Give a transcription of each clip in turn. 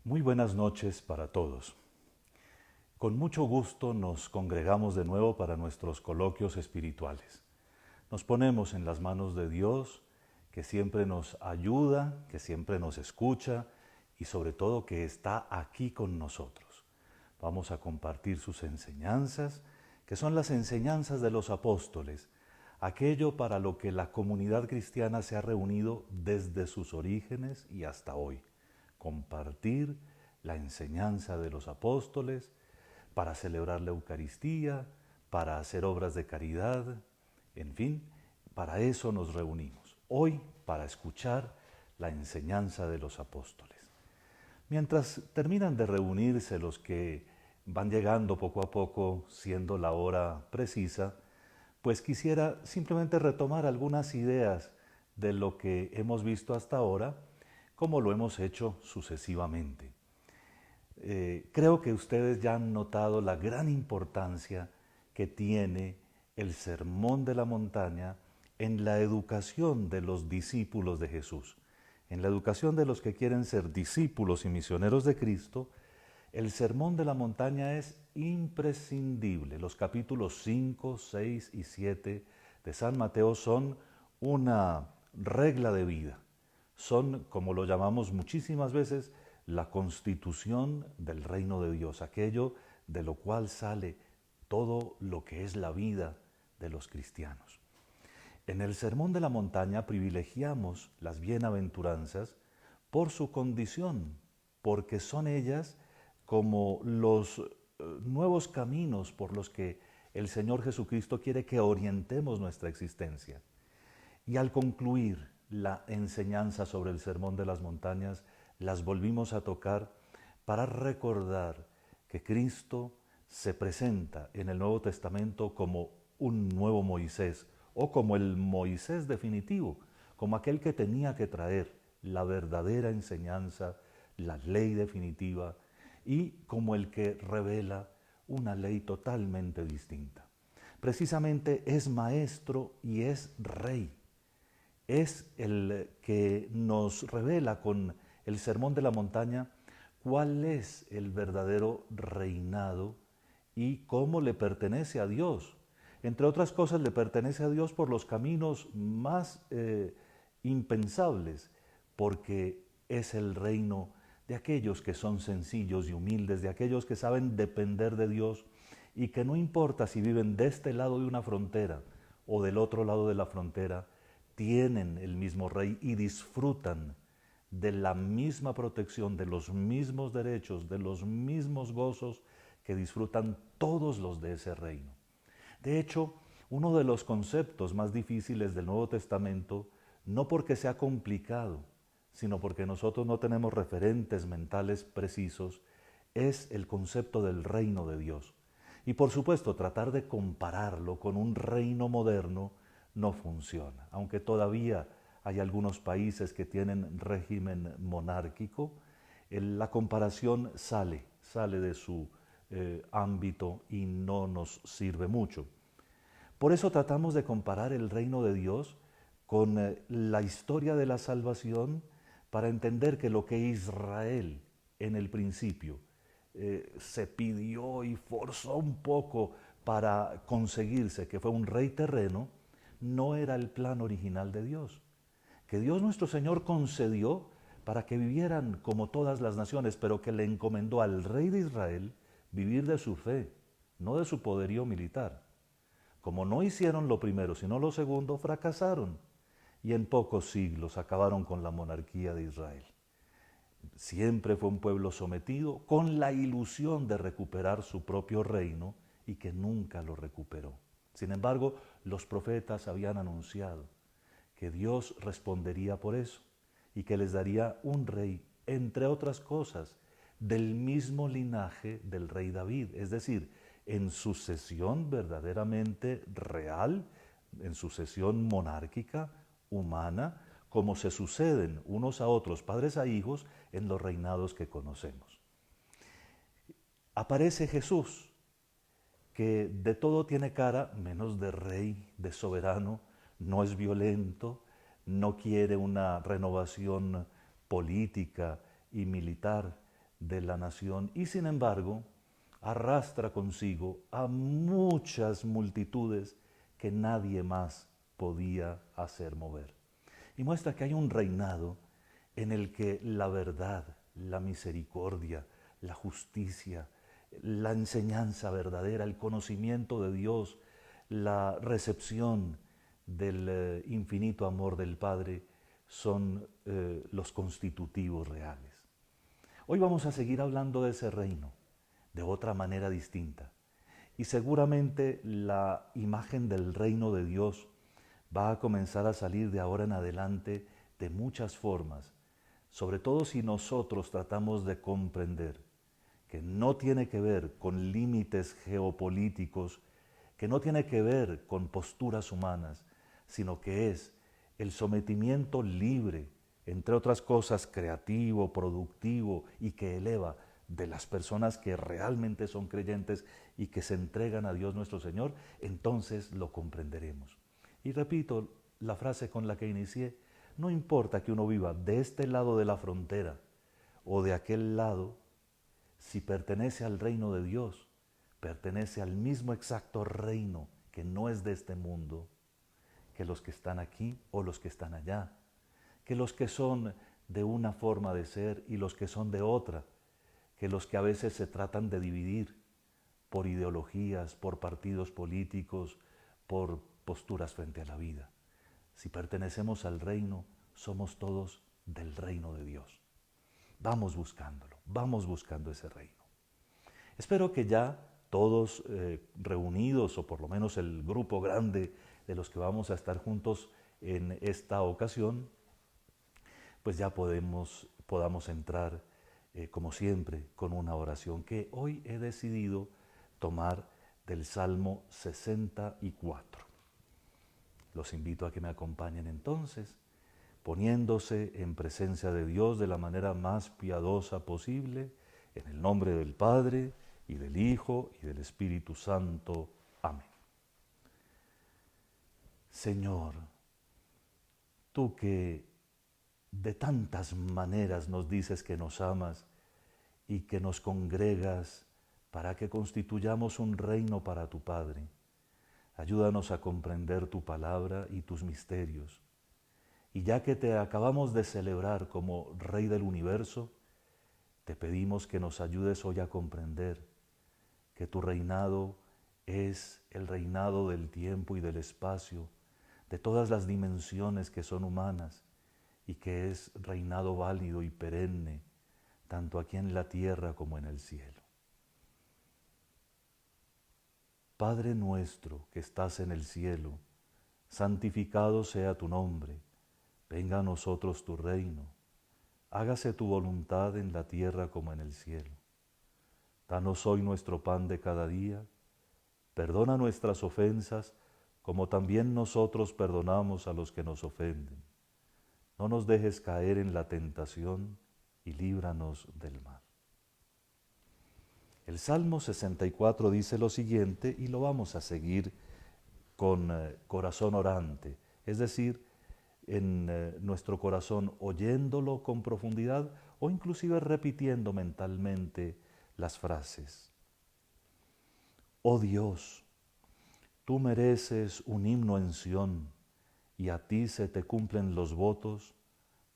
Muy buenas noches para todos. Con mucho gusto nos congregamos de nuevo para nuestros coloquios espirituales. Nos ponemos en las manos de Dios, que siempre nos ayuda, que siempre nos escucha y sobre todo que está aquí con nosotros. Vamos a compartir sus enseñanzas, que son las enseñanzas de los apóstoles, aquello para lo que la comunidad cristiana se ha reunido desde sus orígenes y hasta hoy. Compartir la enseñanza de los apóstoles, para celebrar la Eucaristía, para hacer obras de caridad, en fin, para eso nos reunimos. Hoy para escuchar la enseñanza de los apóstoles. Mientras terminan de reunirse los que van llegando poco a poco, siendo la hora precisa, pues quisiera simplemente retomar algunas ideas de lo que hemos visto hasta ahora, como lo hemos hecho sucesivamente. Creo que ustedes ya han notado la gran importancia que tiene el Sermón de la Montaña en la educación de los discípulos de Jesús. En la educación de los que quieren ser discípulos y misioneros de Cristo, el Sermón de la Montaña es imprescindible. Los capítulos 5, 6 y 7 de San Mateo son una regla de vida. Son, como lo llamamos muchísimas veces, la constitución del reino de Dios, aquello de lo cual sale todo lo que es la vida de los cristianos. En el Sermón de la Montaña privilegiamos las bienaventuranzas por su condición, porque son ellas como los nuevos caminos por los que el Señor Jesucristo quiere que orientemos nuestra existencia. Y al concluir la enseñanza sobre el Sermón de las Montañas, las volvimos a tocar para recordar que Cristo se presenta en el Nuevo Testamento como un nuevo Moisés o como el Moisés definitivo, como aquel que tenía que traer la verdadera enseñanza, la ley definitiva y como el que revela una ley totalmente distinta. Precisamente es maestro y es rey. Es el que nos revela con el Sermón de la Montaña cuál es el verdadero reinado y cómo le pertenece a Dios. Entre otras cosas, le pertenece a Dios por los caminos más impensables, porque es el reino de aquellos que son sencillos y humildes, de aquellos que saben depender de Dios y que no importa si viven de este lado de una frontera o del otro lado de la frontera, tienen el mismo rey y disfrutan de la misma protección, de los mismos derechos, de los mismos gozos que disfrutan todos los de ese reino. De hecho, uno de los conceptos más difíciles del Nuevo Testamento, no porque sea complicado, sino porque nosotros no tenemos referentes mentales precisos, es el concepto del reino de Dios. Y por supuesto, tratar de compararlo con un reino moderno no funciona. Aunque todavía hay algunos países que tienen régimen monárquico, la comparación sale de su ámbito y no nos sirve mucho. Por eso tratamos de comparar el reino de Dios con la historia de la salvación para entender que lo que Israel en el principio se pidió y forzó un poco para conseguirse, que fue un rey terreno, no era el plan original de Dios, que Dios nuestro Señor concedió para que vivieran como todas las naciones, pero que le encomendó al rey de Israel vivir de su fe, no de su poderío militar. Como no hicieron lo primero, sino lo segundo, fracasaron y en pocos siglos acabaron con la monarquía de Israel. Siempre fue un pueblo sometido con la ilusión de recuperar su propio reino y que nunca lo recuperó. Sin embargo, los profetas habían anunciado que Dios respondería por eso y que les daría un rey, entre otras cosas, del mismo linaje del rey David, es decir, en sucesión verdaderamente real, en sucesión monárquica, humana, como se suceden unos a otros, padres a hijos, en los reinados que conocemos. Aparece Jesús, que de todo tiene cara, menos de rey, de soberano, no es violento, no quiere una renovación política y militar de la nación y sin embargo arrastra consigo a muchas multitudes que nadie más podía hacer mover. Y muestra que hay un reinado en el que la verdad, la misericordia, la justicia, la enseñanza verdadera, el conocimiento de Dios, la recepción del infinito amor del Padre son los constitutivos reales. Hoy vamos a seguir hablando de ese reino de otra manera distinta. Y seguramente la imagen del reino de Dios va a comenzar a salir de ahora en adelante de muchas formas, sobre todo si nosotros tratamos de comprender que no tiene que ver con límites geopolíticos, que no tiene que ver con posturas humanas, sino que es el sometimiento libre, entre otras cosas creativo, productivo y que eleva de las personas que realmente son creyentes y que se entregan a Dios nuestro Señor, entonces lo comprenderemos. Y repito la frase con la que inicié, no importa que uno viva de este lado de la frontera o de aquel lado, si pertenece al reino de Dios, pertenece al mismo exacto reino que no es de este mundo, que los que están aquí o los que están allá, que los que son de una forma de ser y los que son de otra, que los que a veces se tratan de dividir por ideologías, por partidos políticos, por posturas frente a la vida. Si pertenecemos al reino, somos todos del reino de Dios. Vamos buscándolo, vamos buscando ese reino. Espero que ya todos reunidos, o por lo menos el grupo grande de los que vamos a estar juntos en esta ocasión, pues ya podamos entrar, como siempre, con una oración que hoy he decidido tomar del Salmo 64. Los invito a que me acompañen entonces, poniéndose en presencia de Dios de la manera más piadosa posible, en el nombre del Padre, y del Hijo, y del Espíritu Santo. Amén. Señor, tú que de tantas maneras nos dices que nos amas y que nos congregas para que constituyamos un reino para tu Padre, ayúdanos a comprender tu palabra y tus misterios. Y ya que te acabamos de celebrar como Rey del universo, te pedimos que nos ayudes hoy a comprender que tu reinado es el reinado del tiempo y del espacio, de todas las dimensiones que son humanas, y que es reinado válido y perenne, tanto aquí en la tierra como en el cielo. Padre nuestro que estás en el cielo, santificado sea tu nombre, venga a nosotros tu reino, hágase tu voluntad en la tierra como en el cielo. Danos hoy nuestro pan de cada día, perdona nuestras ofensas como también nosotros perdonamos a los que nos ofenden. No nos dejes caer en la tentación y líbranos del mal. El Salmo 64 dice lo siguiente y lo vamos a seguir con corazón orante, es decir, en nuestro corazón oyéndolo con profundidad o inclusive repitiendo mentalmente las frases. Oh Dios, tú mereces un himno en Sión y a ti se te cumplen los votos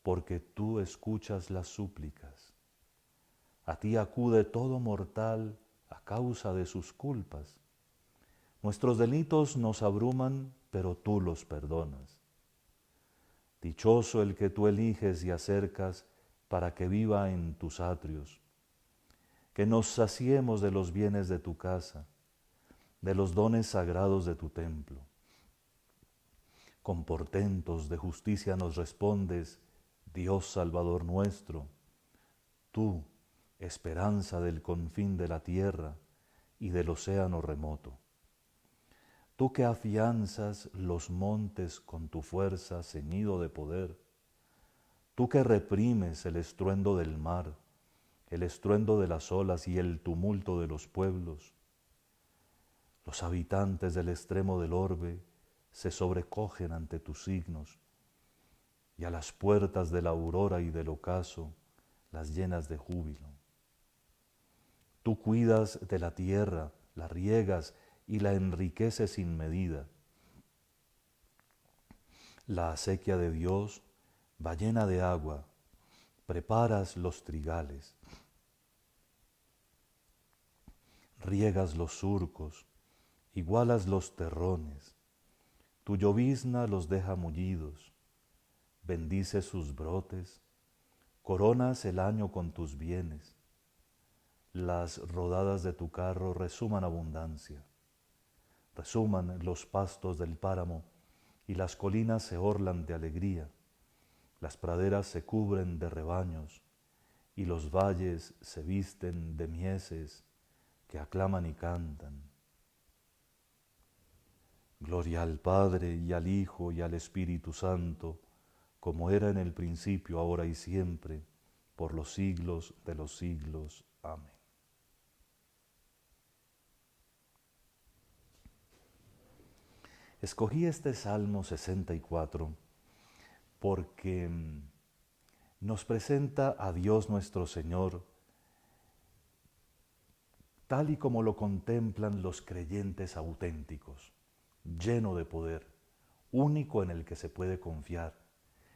porque tú escuchas las súplicas. A ti acude todo mortal a causa de sus culpas. Nuestros delitos nos abruman, pero tú los perdonas. Dichoso el que tú eliges y acercas para que viva en tus atrios. Que nos saciemos de los bienes de tu casa, de los dones sagrados de tu templo. Con portentos de justicia nos respondes, Dios Salvador nuestro, tú, esperanza del confín de la tierra y del océano remoto. Tú que afianzas los montes con tu fuerza ceñido de poder, tú que reprimes el estruendo del mar, el estruendo de las olas y el tumulto de los pueblos. Los habitantes del extremo del orbe se sobrecogen ante tus signos, y a las puertas de la aurora y del ocaso las llenas de júbilo. Tú cuidas de la tierra, la riegas y la enriqueces sin medida. La acequia de Dios va llena de agua, preparas los trigales, riegas los surcos, igualas los terrones, tu llovizna los deja mullidos, bendices sus brotes, coronas el año con tus bienes, las rodadas de tu carro resuman abundancia, resuman los pastos del páramo y las colinas se orlan de alegría, las praderas se cubren de rebaños y los valles se visten de mieses que aclaman y cantan. Gloria al Padre y al Hijo y al Espíritu Santo, como era en el principio, ahora y siempre, por los siglos de los siglos. Amén. Escogí este Salmo 64 porque nos presenta a Dios nuestro Señor tal y como lo contemplan los creyentes auténticos, lleno de poder, único en el que se puede confiar,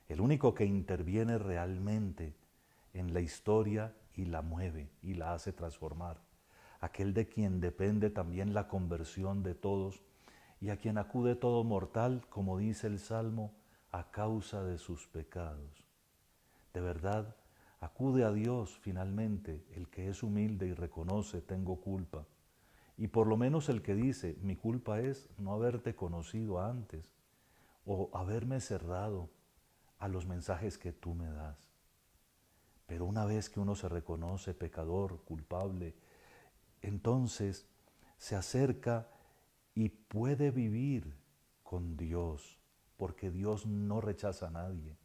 el único que interviene realmente en la historia y la mueve y la hace transformar, aquel de quien depende también la conversión de todos y a quien acude todo mortal, como dice el Salmo, a causa de sus pecados. De verdad, acude a Dios finalmente el que es humilde y reconoce tengo culpa. Y por lo menos el que dice, mi culpa es no haberte conocido antes o haberme cerrado a los mensajes que tú me das. Pero una vez que uno se reconoce pecador, culpable, entonces se acerca y puede vivir con Dios, porque Dios no rechaza a nadie.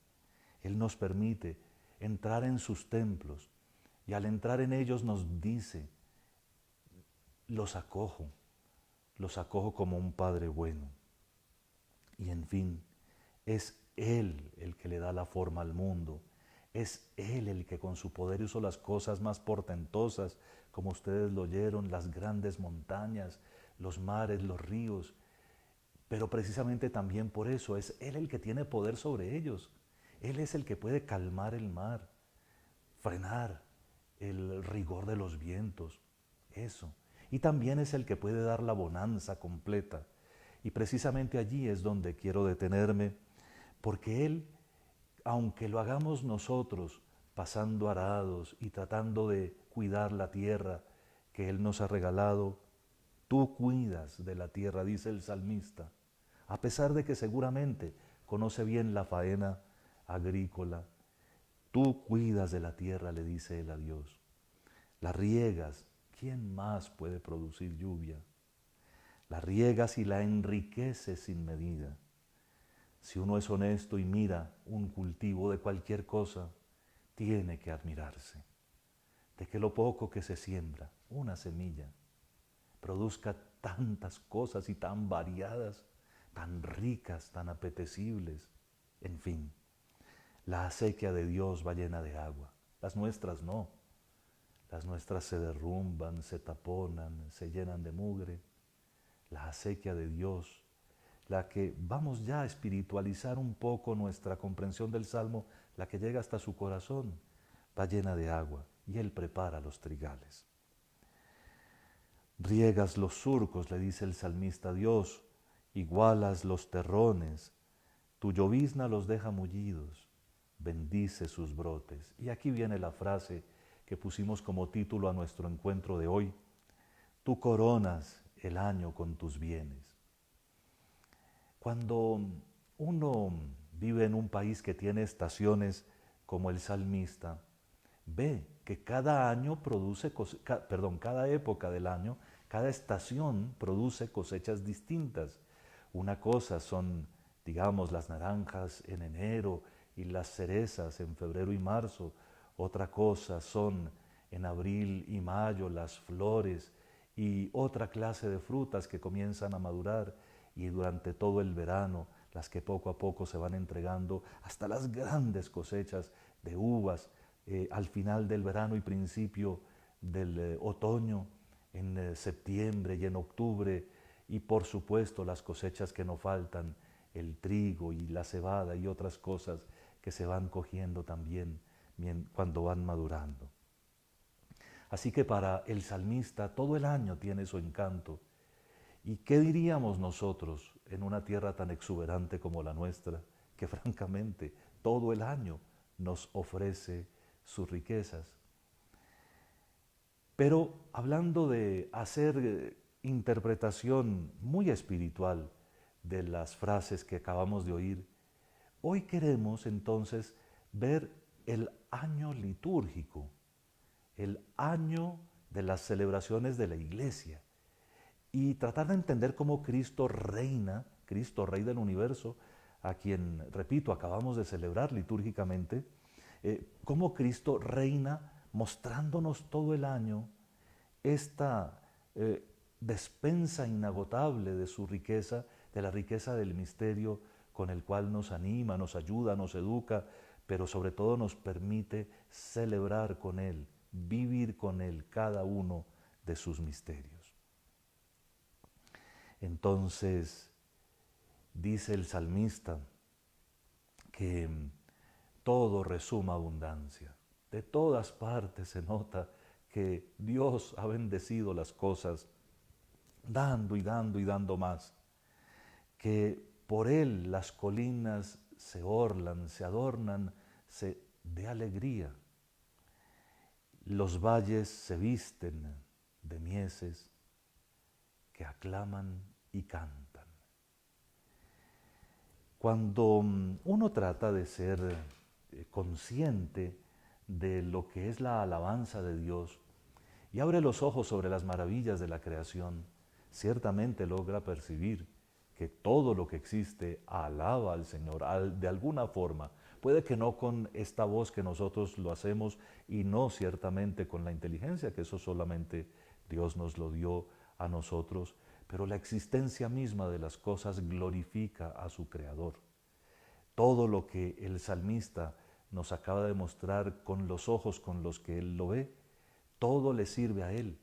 Él nos permite entrar en sus templos y al entrar en ellos nos dice, los acojo como un Padre bueno. Y en fin, es Él el que le da la forma al mundo, es Él el que con su poder hizo las cosas más portentosas, como ustedes lo oyeron, las grandes montañas, los mares, los ríos, pero precisamente también por eso es Él el que tiene poder sobre ellos. Él es el que puede calmar el mar, frenar el rigor de los vientos, eso. Y también es el que puede dar la bonanza completa. Y precisamente allí es donde quiero detenerme, porque Él, aunque lo hagamos nosotros, pasando arados y tratando de cuidar la tierra que Él nos ha regalado, tú cuidas de la tierra, dice el salmista, a pesar de que seguramente conoce bien la faena agrícola. Tú cuidas de la tierra, le dice él a Dios. La riegas. ¿Quién más puede producir lluvia? La riegas y la enriqueces sin medida. Si uno es honesto y mira un cultivo de cualquier cosa, tiene que admirarse de que lo poco que se siembra, una semilla, produzca tantas cosas y tan variadas, tan ricas, tan apetecibles. En fin, la acequia de Dios va llena de agua, las nuestras no. Las nuestras se derrumban, se taponan, se llenan de mugre. La acequia de Dios, la que vamos ya a espiritualizar un poco nuestra comprensión del Salmo, la que llega hasta su corazón, va llena de agua y Él prepara los trigales. Riegas los surcos, le dice el salmista a Dios, igualas los terrones, tu llovizna los deja mullidos, bendice sus brotes. Y aquí viene la frase que pusimos como título a nuestro encuentro de hoy, tú coronas el año con tus bienes. Cuando uno vive en un país que tiene estaciones como el salmista, ve que cada año produce, cada época del año, cada estación produce cosechas distintas. Una cosa son, digamos, las naranjas en enero y las cerezas en febrero y marzo. Otra cosa son en abril y mayo las flores y otra clase de frutas que comienzan a madurar y durante todo el verano las que poco a poco se van entregando hasta las grandes cosechas de uvas al final del verano y principio del otoño, en septiembre y en octubre, y por supuesto las cosechas que no faltan, el trigo y la cebada y otras cosas que se van cogiendo también cuando van madurando. Así que para el salmista todo el año tiene su encanto. ¿Y qué diríamos nosotros en una tierra tan exuberante como la nuestra, que francamente todo el año nos ofrece sus riquezas? Pero hablando de hacer interpretación muy espiritual de las frases que acabamos de oír, hoy queremos entonces ver el año litúrgico, el año de las celebraciones de la Iglesia, y tratar de entender cómo Cristo reina, Cristo Rey del universo, a quien, repito, acabamos de celebrar litúrgicamente, cómo Cristo reina mostrándonos todo el año esta despensa inagotable de su riqueza, de la riqueza del misterio con el cual nos anima, nos ayuda, nos educa, pero sobre todo nos permite celebrar con Él, vivir con Él cada uno de sus misterios. Entonces, dice el salmista que todo resuma abundancia. De todas partes se nota que Dios ha bendecido las cosas, dando y dando y dando más. Que por Él las colinas se orlan, se adornan de alegría. Los valles se visten de mieses que aclaman y cantan. Cuando uno trata de ser consciente de lo que es la alabanza de Dios y abre los ojos sobre las maravillas de la creación, ciertamente logra percibir que todo lo que existe alaba al Señor de alguna forma. Puede que no con esta voz que nosotros lo hacemos y no ciertamente con la inteligencia, que eso solamente Dios nos lo dio a nosotros, pero la existencia misma de las cosas glorifica a su Creador. Todo lo que el salmista nos acaba de mostrar con los ojos con los que él lo ve, todo le sirve a él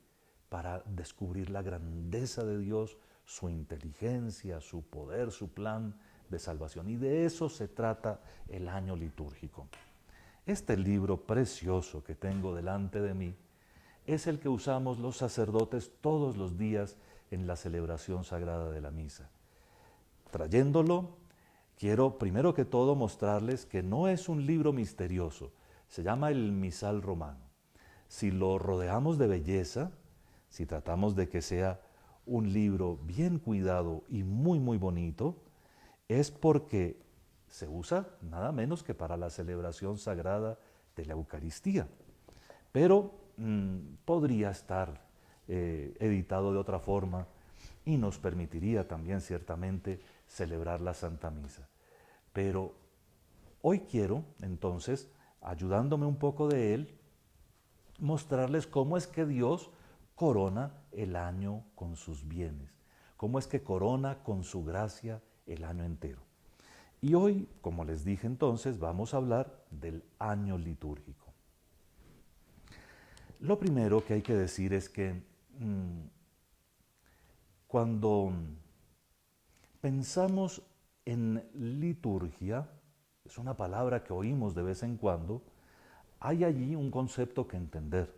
para descubrir la grandeza de Dios, su inteligencia, su poder, su plan de salvación. Y de eso se trata el año litúrgico. Este libro precioso que tengo delante de mí es el que usamos los sacerdotes todos los días en la celebración sagrada de la misa. Trayéndolo, quiero primero que todo mostrarles que no es un libro misterioso, se llama el Misal Romano. Si lo rodeamos de belleza, si tratamos de que sea un libro bien cuidado y muy muy bonito, es porque se usa nada menos que para la celebración sagrada de la Eucaristía. Pero podría estar editado de otra forma y nos permitiría también ciertamente celebrar la Santa Misa. Pero hoy quiero entonces, ayudándome un poco de él, mostrarles cómo es que Dios corona el año con sus bienes, cómo es que corona con su gracia el año entero. Y hoy, como les dije entonces, vamos a hablar del año litúrgico. Lo primero que hay que decir es que cuando pensamos en liturgia, es una palabra que oímos de vez en cuando, hay allí un concepto que entender.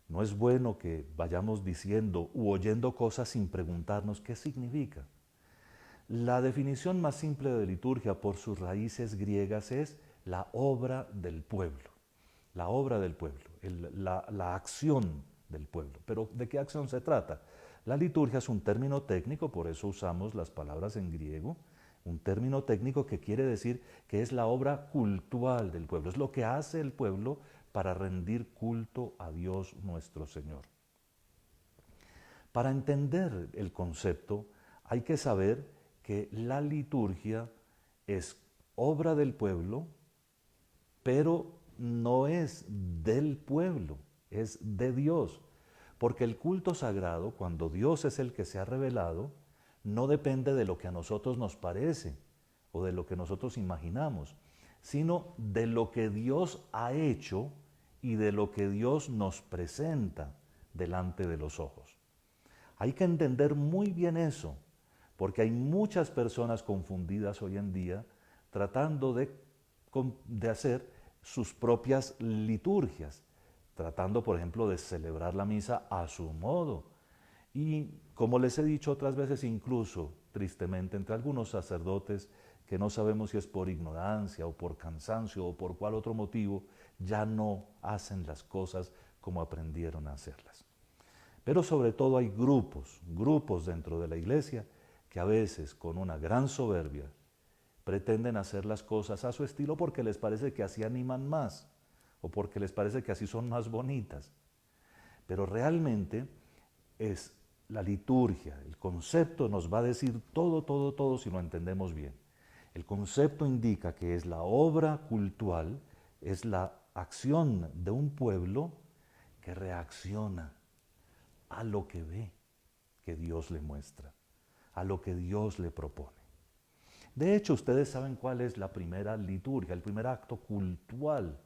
No es bueno que vayamos diciendo u oyendo cosas sin preguntarnos qué significa. La definición más simple de liturgia por sus raíces griegas es la obra del pueblo. La obra del pueblo, la acción del pueblo. Pero ¿de qué acción se trata? La liturgia es un término técnico, por eso usamos las palabras en griego, un término técnico que quiere decir que es la obra cultual del pueblo, es lo que hace el pueblo para rendir culto a Dios nuestro Señor. Para entender el concepto hay que saber que la liturgia es obra del pueblo, pero no es del pueblo, es de Dios. Porque el culto sagrado, cuando Dios es el que se ha revelado, no depende de lo que a nosotros nos parece o de lo que nosotros imaginamos, sino de lo que Dios ha hecho y de lo que Dios nos presenta delante de los ojos. Hay que entender muy bien eso, porque hay muchas personas confundidas hoy en día tratando de hacer sus propias liturgias, tratando, por ejemplo, de celebrar la misa a su modo. Y como les he dicho otras veces, incluso tristemente entre algunos sacerdotes que no sabemos si es por ignorancia o por cansancio o por cuál otro motivo, ya no hacen las cosas como aprendieron a hacerlas. Pero sobre todo hay grupos dentro de la iglesia que a veces con una gran soberbia pretenden hacer las cosas a su estilo porque les parece que así animan más o porque les parece que así son más bonitas. Pero realmente es la liturgia, el concepto nos va a decir todo si lo entendemos bien. El concepto indica que es la obra cultual, es la acción de un pueblo que reacciona a lo que ve que Dios le muestra, a lo que Dios le propone. De hecho, ustedes saben cuál es la primera liturgia, el primer acto cultual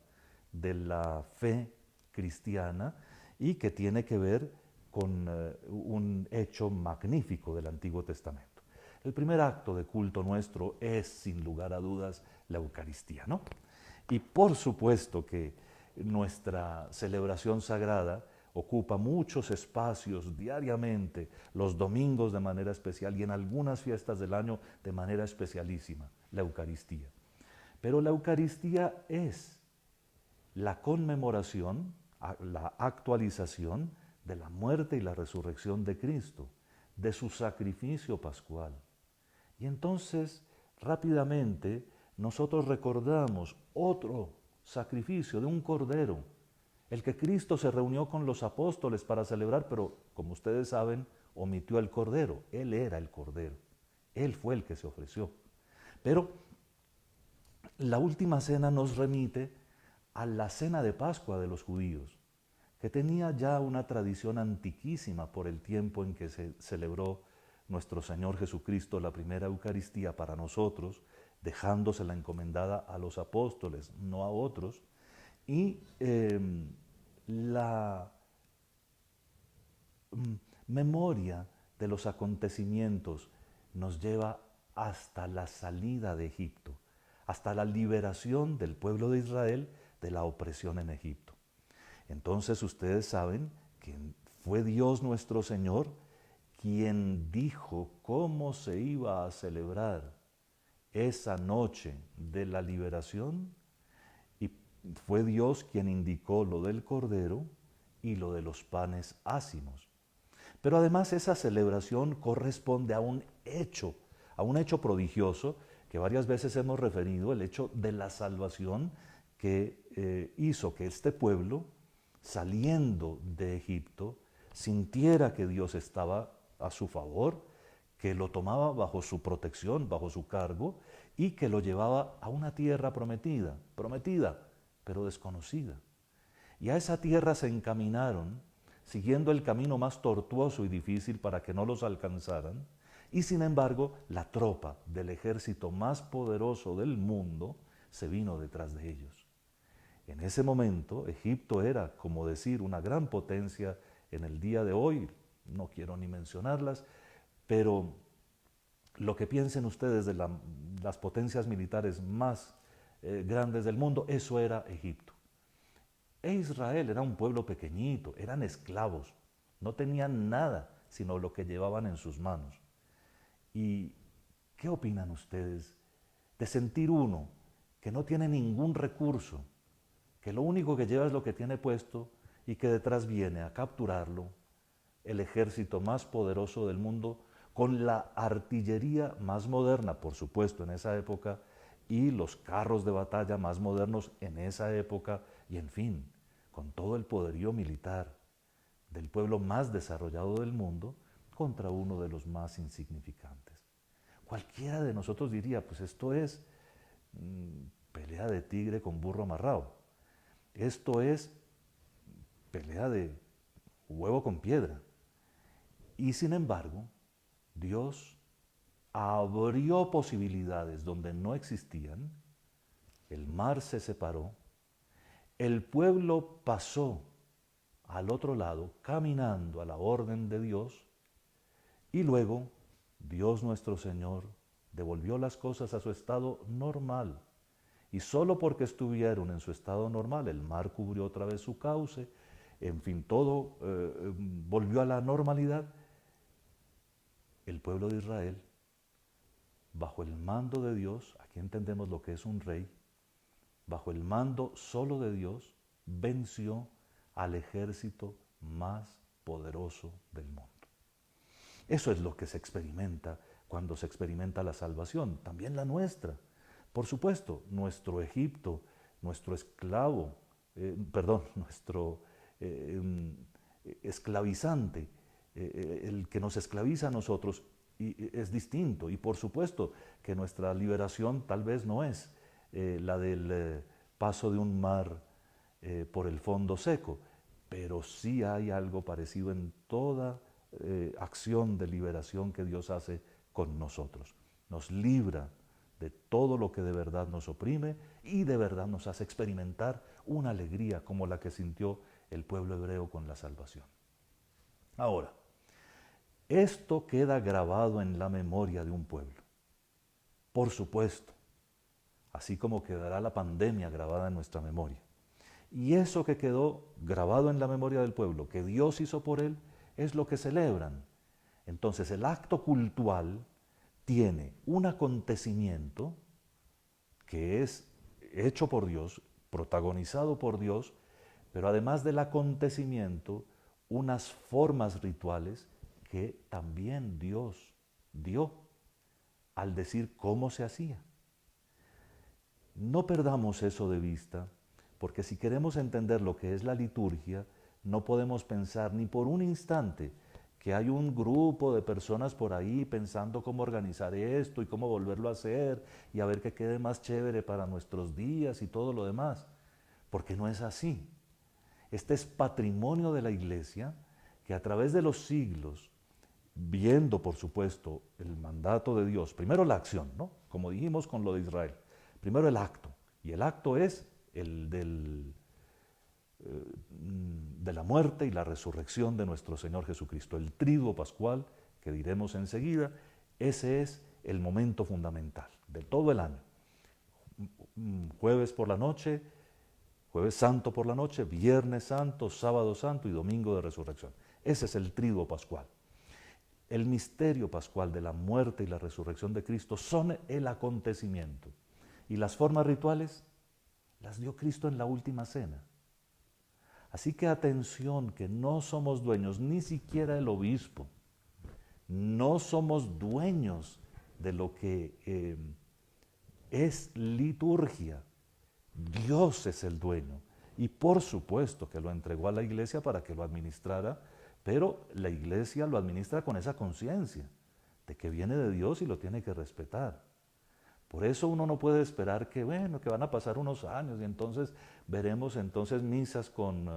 de la fe cristiana y que tiene que ver con un hecho magnífico del Antiguo Testamento. El primer acto de culto nuestro es, sin lugar a dudas, la Eucaristía, ¿no? Y por supuesto que nuestra celebración sagrada ocupa muchos espacios diariamente, los domingos de manera especial y en algunas fiestas del año de manera especialísima, la Eucaristía. Pero la Eucaristía es la conmemoración, la actualización de la muerte y la resurrección de Cristo, de su sacrificio pascual. Y entonces, rápidamente, nosotros recordamos otro sacrificio de un cordero, el que Cristo se reunió con los apóstoles para celebrar, pero como ustedes saben, omitió el cordero. Él era el cordero. Él fue el que se ofreció. Pero la última cena nos remite a la cena de Pascua de los judíos, que tenía ya una tradición antiquísima por el tiempo en que se celebró nuestro Señor Jesucristo la primera Eucaristía para nosotros, dejándosela encomendada a los apóstoles, no a otros, y la memoria de los acontecimientos nos lleva hasta la salida de Egipto, hasta la liberación del pueblo de Israel de la opresión en Egipto. Entonces ustedes saben que fue Dios nuestro Señor quien dijo cómo se iba a celebrar esa noche de la liberación, y fue Dios quien indicó lo del cordero y lo de los panes ácimos. Pero además esa celebración corresponde a un hecho prodigioso que varias veces hemos referido, el hecho de la salvación que hizo que este pueblo, saliendo de Egipto, sintiera que Dios estaba a su favor, que lo tomaba bajo su protección, bajo su cargo, y que lo llevaba a una tierra prometida, pero desconocida. Y a esa tierra se encaminaron, siguiendo el camino más tortuoso y difícil para que no los alcanzaran, y sin embargo la tropa del ejército más poderoso del mundo se vino detrás de ellos. En ese momento Egipto era, como decir, una gran potencia en el día de hoy, no quiero ni mencionarlas, pero lo que piensen ustedes de las potencias militares más grandes del mundo, eso era Egipto. E Israel era un pueblo pequeñito, eran esclavos, no tenían nada sino lo que llevaban en sus manos. ¿Y qué opinan ustedes de sentir uno que no tiene ningún recurso, que lo único que lleva es lo que tiene puesto y que detrás viene a capturarlo el ejército más poderoso del mundo con la artillería más moderna, por supuesto, en esa época, y los carros de batalla más modernos en esa época, y en fin, con todo el poderío militar del pueblo más desarrollado del mundo contra uno de los más insignificantes? Cualquiera de nosotros diría, pues esto es pelea de tigre con burro amarrado. Esto es pelea de huevo con piedra. Y sin embargo, Dios abrió posibilidades donde no existían, el mar se separó, El pueblo pasó al otro lado, caminando a la orden de Dios, y luego Dios nuestro Señor devolvió las cosas a su estado normal. Y solo porque estuvieron en su estado normal, el mar cubrió otra vez su cauce, en fin, todo volvió a la normalidad. El pueblo de Israel, bajo el mando de Dios, aquí entendemos lo que es un rey, bajo el mando solo de Dios, venció al ejército más poderoso del mundo. Eso es lo que se experimenta cuando se experimenta la salvación, también la nuestra. Por supuesto, nuestro Egipto, nuestro esclavo, nuestro esclavizante, el que nos esclaviza a nosotros, es distinto. Y por supuesto que nuestra liberación tal vez no es la del paso de un mar por el fondo seco, pero sí hay algo parecido en toda acción de liberación que Dios hace con nosotros. Nos libra de todo lo que de verdad nos oprime y de verdad nos hace experimentar una alegría como la que sintió el pueblo hebreo con la salvación. Ahora, esto queda grabado en la memoria de un pueblo. Por supuesto, así como quedará la pandemia grabada en nuestra memoria. Y eso que quedó grabado en la memoria del pueblo, que Dios hizo por él, es lo que celebran. Entonces el acto cultual tiene un acontecimiento que es hecho por Dios, protagonizado por Dios, pero además del acontecimiento, unas formas rituales que también Dios dio al decir cómo se hacía. No perdamos eso de vista, porque si queremos entender lo que es la liturgia, no podemos pensar ni por un instante que hay un grupo de personas por ahí pensando cómo organizar esto y cómo volverlo a hacer y a ver que quede más chévere para nuestros días y todo lo demás, porque no es así. Este es patrimonio de la Iglesia que a través de los siglos, viendo por supuesto el mandato de Dios, primero la acción, ¿no? Como dijimos con lo de Israel, primero el acto, y el acto es el de la muerte y la resurrección de nuestro Señor Jesucristo, el triduo pascual, que diremos enseguida. Ese es el momento fundamental de todo el año. Jueves por la noche, jueves santo por la noche, viernes santo, sábado santo y domingo de resurrección. Ese es el triduo pascual. El misterio pascual de la muerte y la resurrección de Cristo son el acontecimiento. Y las formas rituales las dio Cristo en la última cena. Así que atención, que no somos dueños, ni siquiera el obispo, no somos dueños de lo que es liturgia. Dios es el dueño. Y por supuesto que lo entregó a la Iglesia para que lo administrara, pero la Iglesia lo administra con esa conciencia de que viene de Dios y lo tiene que respetar. Por eso uno no puede esperar que, bueno, que van a pasar unos años y entonces veremos entonces misas con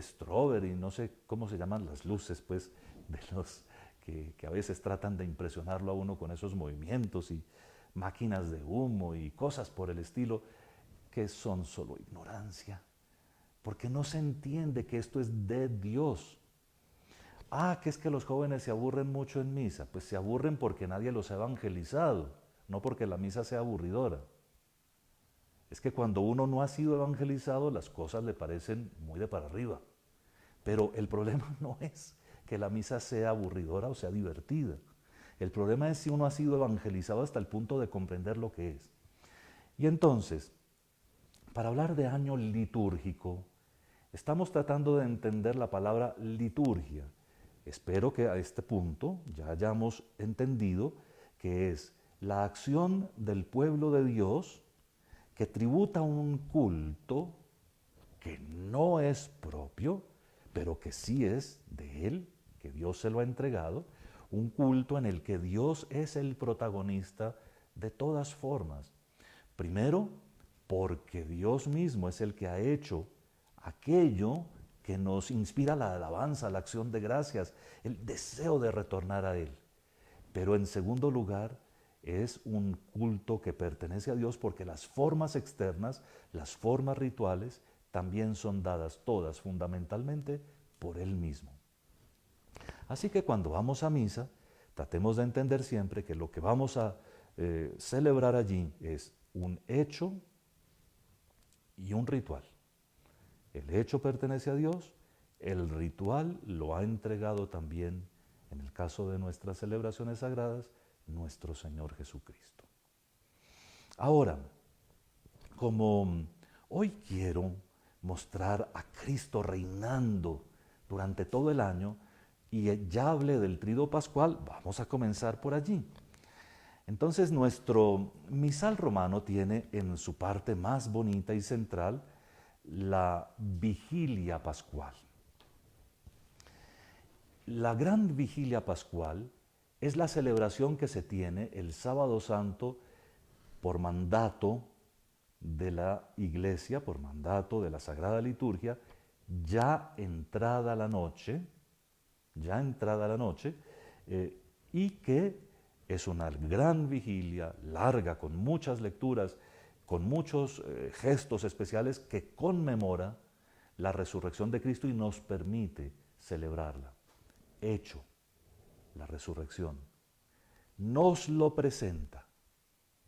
strawberry, no sé cómo se llaman las luces, pues, de los que a veces tratan de impresionarlo a uno con esos movimientos y máquinas de humo y cosas por el estilo, que son solo ignorancia, porque no se entiende que esto es de Dios. Ah, que es que los jóvenes se aburren mucho en misa. Pues se aburren porque nadie los ha evangelizado, no porque la misa sea aburridora. Es que cuando uno no ha sido evangelizado, las cosas le parecen muy de para arriba. Pero el problema no es que la misa sea aburridora o sea divertida. El problema es si uno ha sido evangelizado hasta el punto de comprender lo que es. Y entonces, para hablar de año litúrgico, estamos tratando de entender la palabra liturgia. Espero que a este punto ya hayamos entendido que es la acción del pueblo de Dios que tributa un culto que no es propio, pero que sí es de Él, que Dios se lo ha entregado, un culto en el que Dios es el protagonista de todas formas. Primero, porque Dios mismo es el que ha hecho aquello que nos inspira la alabanza, la acción de gracias, el deseo de retornar a Él. Pero en segundo lugar, es un culto que pertenece a Dios porque las formas externas, las formas rituales, también son dadas todas fundamentalmente por Él mismo. Así que cuando vamos a misa, tratemos de entender siempre que lo que vamos a celebrar allí es un hecho y un ritual. El hecho pertenece a Dios, el ritual lo ha entregado también, en el caso de nuestras celebraciones sagradas, nuestro Señor Jesucristo. Ahora, como hoy quiero mostrar a Cristo reinando durante todo el año y ya hablé del Tríduo Pascual, vamos a comenzar por allí. Entonces nuestro misal romano tiene en su parte más bonita y central la vigilia pascual. La gran vigilia pascual es la celebración que se tiene el sábado santo por mandato de la Iglesia, por mandato de la Sagrada Liturgia, ya entrada la noche, y que es una gran vigilia, larga, con muchas lecturas, con muchos gestos especiales que conmemora la resurrección de Cristo y nos permite celebrarla. Hecho, la resurrección, nos lo presenta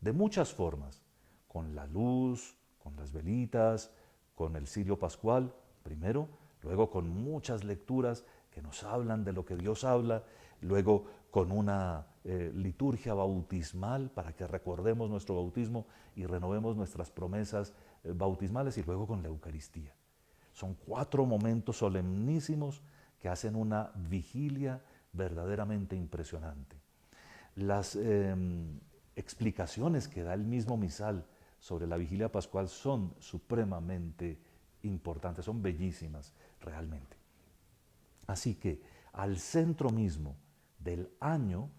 de muchas formas, con la luz, con las velitas, con el cirio pascual, primero, luego con muchas lecturas que nos hablan de lo que Dios habla, luego con una liturgia bautismal para que recordemos nuestro bautismo y renovemos nuestras promesas bautismales, y luego con la Eucaristía. Son 4 momentos solemnísimos que hacen una vigilia verdaderamente impresionante. Las explicaciones que da el mismo misal sobre la vigilia pascual son supremamente importantes, son bellísimas realmente. Así que al centro mismo del año,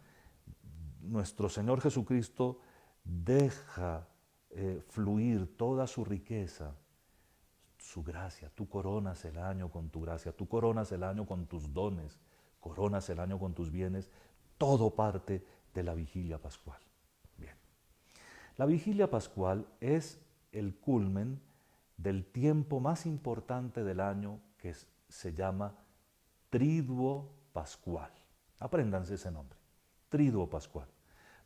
nuestro Señor Jesucristo deja fluir toda su riqueza, su gracia. Tú coronas el año con tu gracia, tú coronas el año con tus dones, coronas el año con tus bienes, todo parte de la vigilia pascual. Bien. La vigilia pascual es el culmen del tiempo más importante del año, que se llama Triduo Pascual. Apréndanse ese nombre, Triduo Pascual.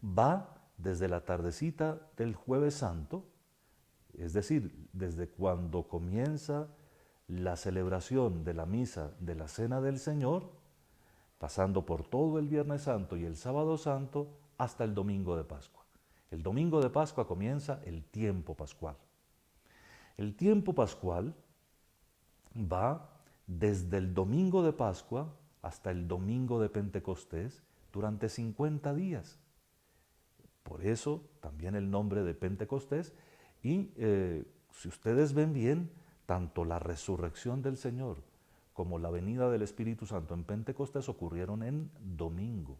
Va desde la tardecita del Jueves Santo, es decir, desde cuando comienza la celebración de la misa de la Cena del Señor, pasando por todo el Viernes Santo y el Sábado Santo, hasta el Domingo de Pascua. El Domingo de Pascua comienza el tiempo pascual. El tiempo pascual va desde el Domingo de Pascua hasta el Domingo de Pentecostés durante 50 días. Por eso también el nombre de Pentecostés. Y si ustedes ven bien, tanto la resurrección del Señor como la venida del Espíritu Santo en Pentecostés ocurrieron en domingo.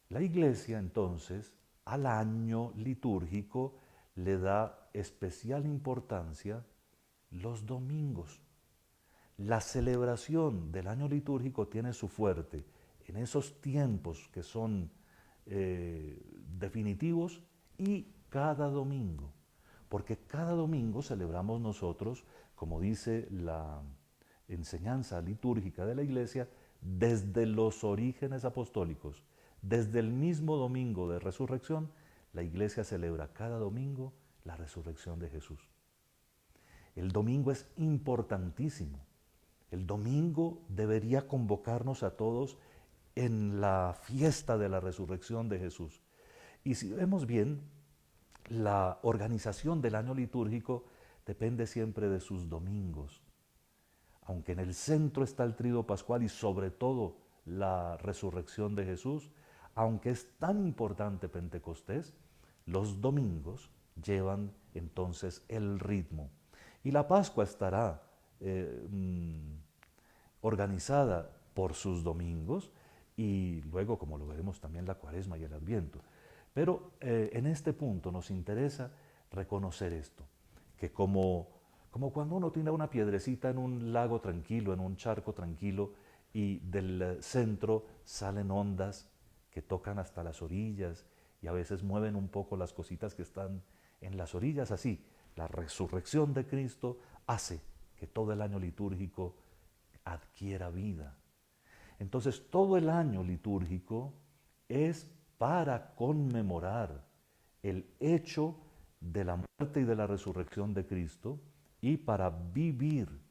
La Iglesia entonces al año litúrgico le da especial importancia los domingos. La celebración del año litúrgico tiene su fuerte en esos tiempos que son definitivos y cada domingo, porque cada domingo celebramos nosotros, como dice la enseñanza litúrgica de la Iglesia, desde los orígenes apostólicos, desde el mismo domingo de resurrección, la Iglesia celebra cada domingo la resurrección de Jesús. El domingo es importantísimo. El domingo debería convocarnos a todos en la fiesta de la resurrección de Jesús. Y si vemos bien, la organización del año litúrgico depende siempre de sus domingos. Aunque en el centro está el Tríduo Pascual y sobre todo la resurrección de Jesús, aunque es tan importante Pentecostés, los domingos llevan entonces el ritmo. Y la Pascua estará organizada por sus domingos y luego, como lo veremos, también la Cuaresma y el Adviento. Pero en este punto nos interesa reconocer esto, que como cuando uno tiene una piedrecita en un lago tranquilo, en un charco tranquilo, y del centro salen ondas que tocan hasta las orillas y a veces mueven un poco las cositas que están en las orillas. Así, la resurrección de Cristo hace que todo el año litúrgico adquiera vida. Entonces, todo el año litúrgico es para conmemorar el hecho de la muerte y de la resurrección de Cristo y para vivir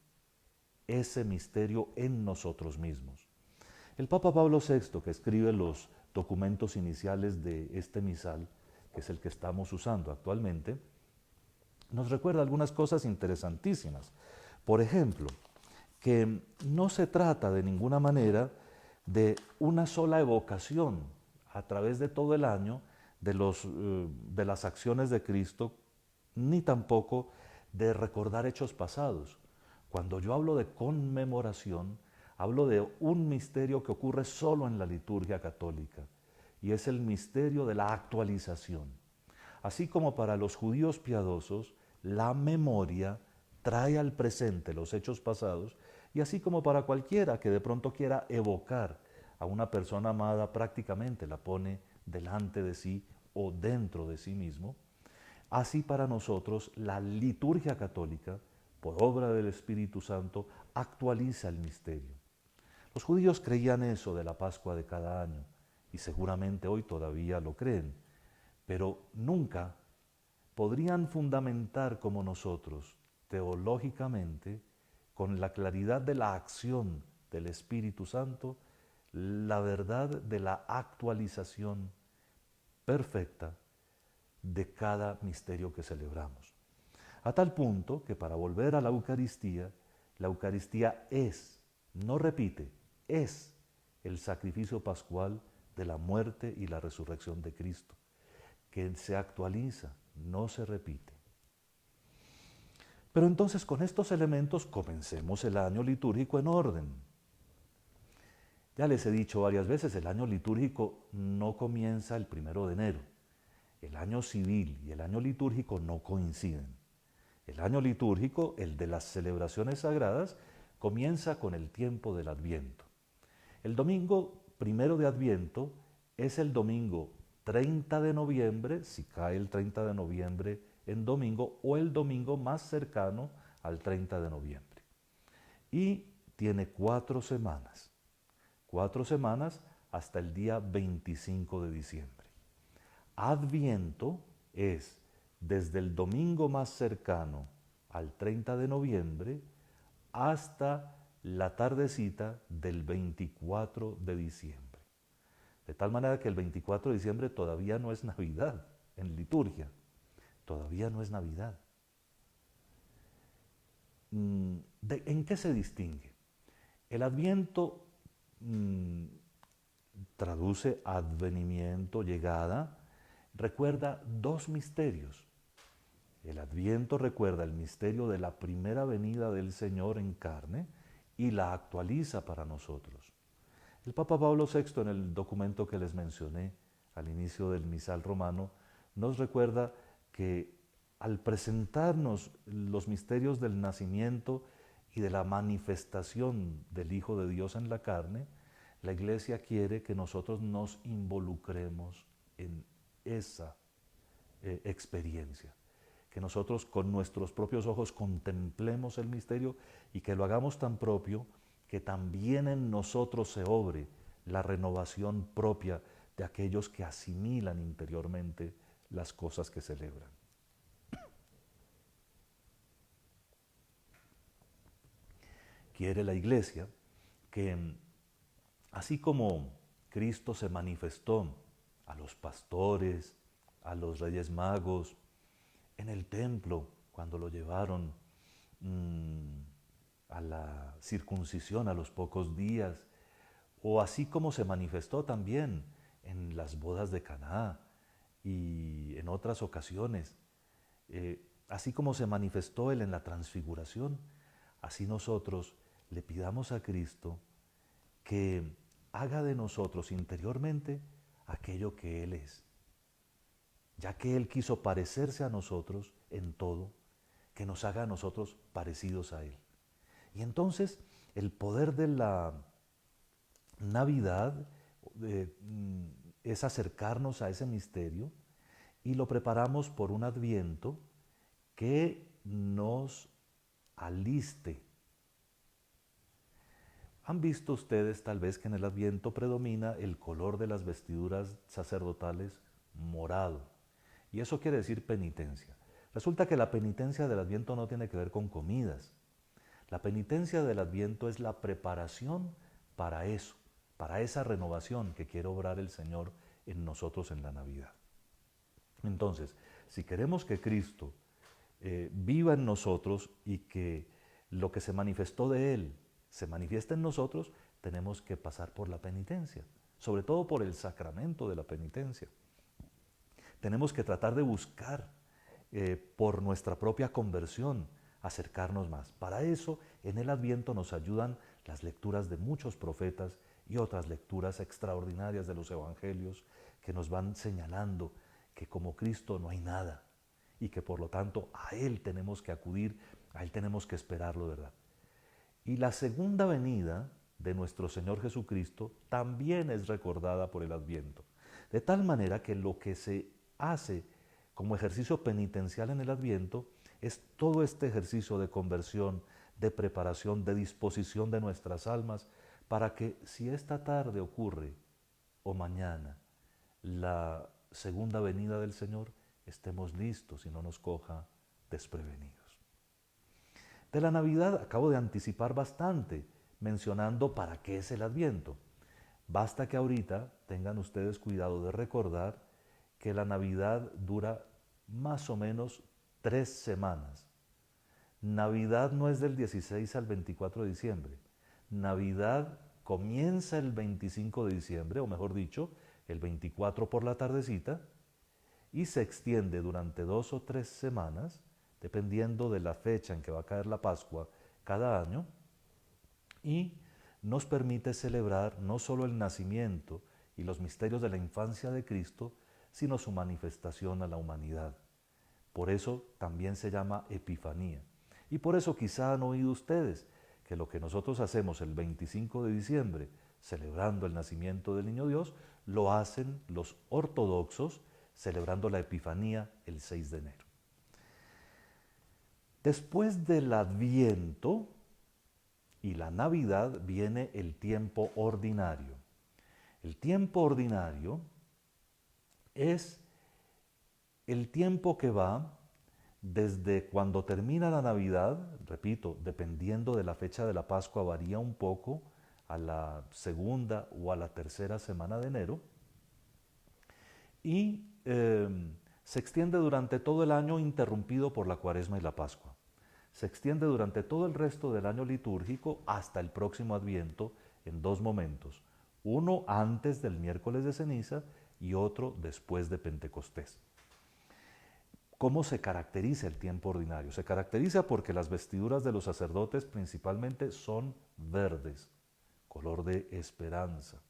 ese misterio en nosotros mismos. El Papa Pablo VI, que escribe los documentos iniciales de este misal, que es el que estamos usando actualmente, nos recuerda algunas cosas interesantísimas. Por ejemplo, que no se trata de ninguna manera de una sola evocación a través de todo el año de las acciones de Cristo, ni tampoco de recordar hechos pasados. Cuando yo hablo de conmemoración, hablo de un misterio que ocurre solo en la liturgia católica, y es el misterio de la actualización. Así como para los judíos piadosos, la memoria trae al presente los hechos pasados, y así como para cualquiera que de pronto quiera evocar a una persona amada, prácticamente la pone delante de sí o dentro de sí mismo, así para nosotros la liturgia católica, por obra del Espíritu Santo, actualiza el misterio. Los judíos creían eso de la Pascua de cada año, y seguramente hoy todavía lo creen, pero nunca podrían fundamentar como nosotros, teológicamente, con la claridad de la acción del Espíritu Santo, la verdad de la actualización perfecta de cada misterio que celebramos. A tal punto que para volver a la Eucaristía es, no repite, es el sacrificio pascual de la muerte y la resurrección de Cristo, que se actualiza, no se repite. Pero entonces con estos elementos comencemos el año litúrgico en orden. Ya les he dicho varias veces, el año litúrgico no comienza el 1 de enero. El año civil y el año litúrgico no coinciden. El año litúrgico, el de las celebraciones sagradas, comienza con el tiempo del Adviento. El domingo 1 de Adviento es el domingo 30 de noviembre, si cae el 30 de noviembre en domingo, o el domingo más cercano al 30 de noviembre. Y tiene 4 semanas. 4 semanas hasta el día 25 de diciembre. Adviento es desde el domingo más cercano al 30 de noviembre hasta la tardecita del 24 de diciembre. De tal manera que el 24 de diciembre todavía no es Navidad en liturgia. Todavía no es Navidad. ¿En qué se distingue? El Adviento traduce advenimiento, llegada, recuerda 2 misterios. El Adviento recuerda el misterio de la primera venida del Señor en carne y la actualiza para nosotros. El Papa Pablo VI, en el documento que les mencioné al inicio del misal romano, nos recuerda que al presentarnos los misterios del nacimiento y de la manifestación del Hijo de Dios en la carne, la Iglesia quiere que nosotros nos involucremos en esa experiencia, que nosotros con nuestros propios ojos contemplemos el misterio y que lo hagamos tan propio que también en nosotros se obre la renovación propia de aquellos que asimilan interiormente las cosas que celebran. Quiere la Iglesia que, así como Cristo se manifestó a los pastores, a los reyes magos, en el templo, cuando lo llevaron a la circuncisión a los pocos días, o así como se manifestó también en las bodas de Caná y en otras ocasiones, así como se manifestó Él en la transfiguración, así nosotros le pidamos a Cristo que haga de nosotros interiormente aquello que Él es, ya que Él quiso parecerse a nosotros en todo, que nos haga a nosotros parecidos a Él. Y entonces el poder de la Navidad es acercarnos a ese misterio y lo preparamos por un Adviento que nos aliste. ¿Han visto ustedes tal vez que en el Adviento predomina el color de las vestiduras sacerdotales morado? Y eso quiere decir penitencia. Resulta que la penitencia del Adviento no tiene que ver con comidas. La penitencia del Adviento es la preparación para eso, para esa renovación que quiere obrar el Señor en nosotros en la Navidad. Entonces, si queremos que Cristo viva en nosotros y que lo que se manifestó de Él se manifiesta en nosotros, tenemos que pasar por la penitencia, sobre todo por el sacramento de la penitencia. Tenemos que tratar de buscar por nuestra propia conversión acercarnos más. Para eso, en el Adviento nos ayudan las lecturas de muchos profetas y otras lecturas extraordinarias de los evangelios que nos van señalando que como Cristo no hay nada y que por lo tanto a Él tenemos que acudir, a Él tenemos que esperarlo, ¿verdad? Y la segunda venida de nuestro Señor Jesucristo también es recordada por el Adviento. De tal manera que lo que se hace como ejercicio penitencial en el Adviento es todo este ejercicio de conversión, de preparación, de disposición de nuestras almas para que si esta tarde ocurre o mañana la segunda venida del Señor, estemos listos y no nos coja desprevenidos. De la Navidad acabo de anticipar bastante, mencionando para qué es el Adviento. Basta que ahorita tengan ustedes cuidado de recordar que la Navidad dura más o menos 3 semanas. Navidad no es del 16 al 24 de diciembre. Navidad comienza el 25 de diciembre, o mejor dicho, el 24 por la tardecita, y se extiende durante 2 o 3 semanas, dependiendo de la fecha en que va a caer la Pascua cada año, y nos permite celebrar no solo el nacimiento y los misterios de la infancia de Cristo, sino su manifestación a la humanidad. Por eso también se llama Epifanía. Y por eso quizá han oído ustedes que lo que nosotros hacemos el 25 de diciembre, celebrando el nacimiento del Niño Dios, lo hacen los ortodoxos celebrando la Epifanía el 6 de enero. Después del Adviento y la Navidad viene el tiempo ordinario. El tiempo ordinario es el tiempo que va desde cuando termina la Navidad, repito, dependiendo de la fecha de la Pascua, varía un poco, a la segunda o a la tercera semana de enero, y se extiende durante todo el año, interrumpido por la Cuaresma y la Pascua. Se extiende durante todo el resto del año litúrgico hasta el próximo Adviento en 2 momentos, uno antes del miércoles de ceniza y otro después de Pentecostés. ¿Cómo se caracteriza el tiempo ordinario? Se caracteriza porque las vestiduras de los sacerdotes principalmente son verdes, color de esperanza.